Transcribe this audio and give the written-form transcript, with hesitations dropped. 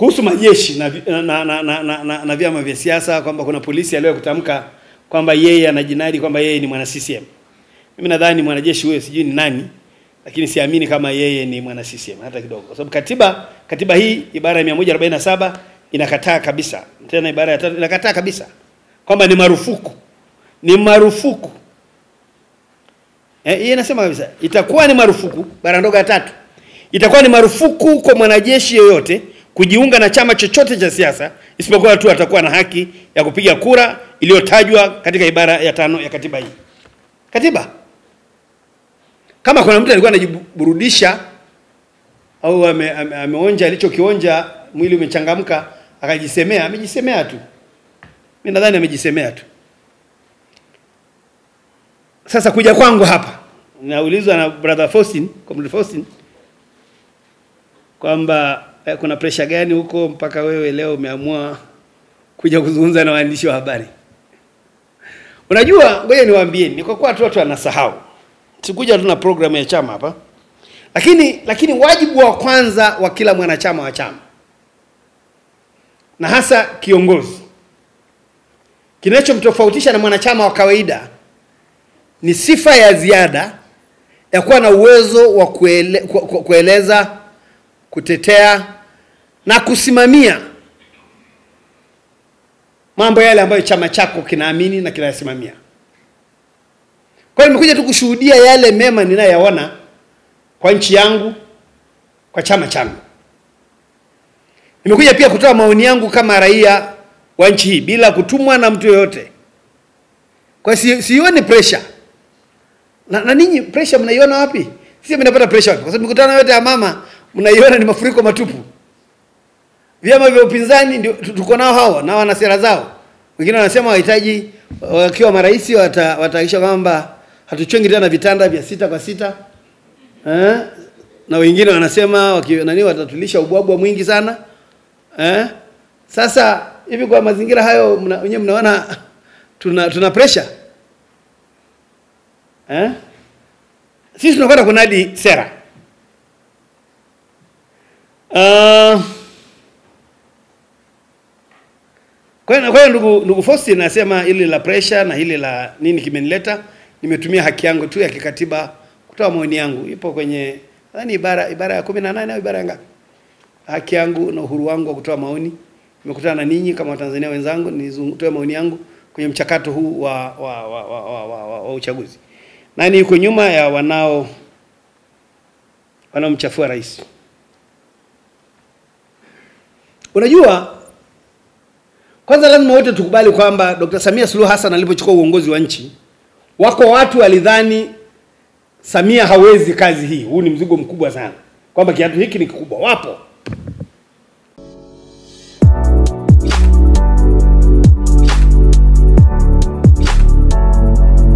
kuhusu majeshi na vyama vya siasa kwamba kuna polisi aliyo kutamka kwamba yeye anajinadi kwamba yeye ni mwana CCM. Mimi nadhani mwanajeshi huyo sijui ni nani, lakini siamini kama yeye ni mwana CCM hata kidogo. Kwa sababu katiba hii ibara ya 147 inakataa kabisa. Tena ibara ya 3 inakataa kabisa kwamba ni marufuku. Ni marufuku. Hii inasema kabisa itakuwa ni marufuku, bara ndogo ya 3. Itakuwa ni marufuku kwa mwanajeshi yoyote kujiunga na chama chochote cha siasa isipokuwa tu atakuwa na haki ya kupiga kura iliyotajwa katika ibara ya 5 ya katiba hii. Katiba. Kama kuna mtu alikuwa anajiburudisha au ameonja alichokionja, mwili umechangamka, akajisemea, amejisemea tu. Mimi nadhani amejisemea tu. Sasa kuja kwangu hapa, naulizwa na brother Faustin, Comrade Faustin, kwamba kuna pressure gani huko mpaka wewe leo umeamua kuja kuzungumza na waandishi wa habari. Unajua, ngoja niwaambieni, ni kwa kuwa watu wanasahau. Sikuja tuna program ya chama hapa. Lakini wajibu wa kwanza wa kila mwanachama wa chama, na hasa kiongozi, kinachomtofautisha na mwanachama wa kawaida ni sifa ya ziada ya kuwa na uwezo wa kueleza, kutetea na kusimamia mambo yale ambayo chama chako kinaamini na kinayasimamia. Kwa hiyo nimekuja tu kushuhudia yale mema ninayoyaona kwa nchi yangu, kwa chama changu. Nimekuja pia kutoa maoni yangu kama raia wa nchi hii bila kutumwa na mtu yoyote. Kwa hiyo sioni pressure. Na ninyi pressure mnaiona wapi? Sisi mnapata pressure wapi? Kwa sababu mikutano yote ya mama mnaiona ni mafuriko matupu. Vyama vya upinzani ndio tuko nao hao na wana sera zao. Wengine wanasema wahitaji wakiwa marais watahakikisha kwamba hatuchongi tena vitanda vya 6 kwa 6. Na wengine wanasema watatulisha ubwabwa mwingi sana. Sasa hivi kwa mazingira hayo wenyewe mnaona tuna pressure. Sisi tunakwenda kunadi sera. Kwa hiyo ndugu Faustin nasema ili la pressure na hili la nini kimenileta, nimetumia haki yangu tu ya kikatiba kutoa maoni yangu. Ipo kwenye nadhani ibara ya 18 au ibara ya ngapi? Haki yangu na uhuru wangu wa kutoa maoni. Nimekutana na ninyi kama Watanzania wenzangu nitoe maoni yangu kwenye mchakato huu wa uchaguzi. Nani yuko nyuma ya wanaomchafua rais? Unajua, kwanza lazima wote tukubali kwamba Dr. Samia Suluhu Hassan alipochukua uongozi wa nchi, wako watu walidhani Samia hawezi kazi hii. Huu ni mzigo mkubwa sana. Kwamba kiatu hiki ni kikubwa. Wapo.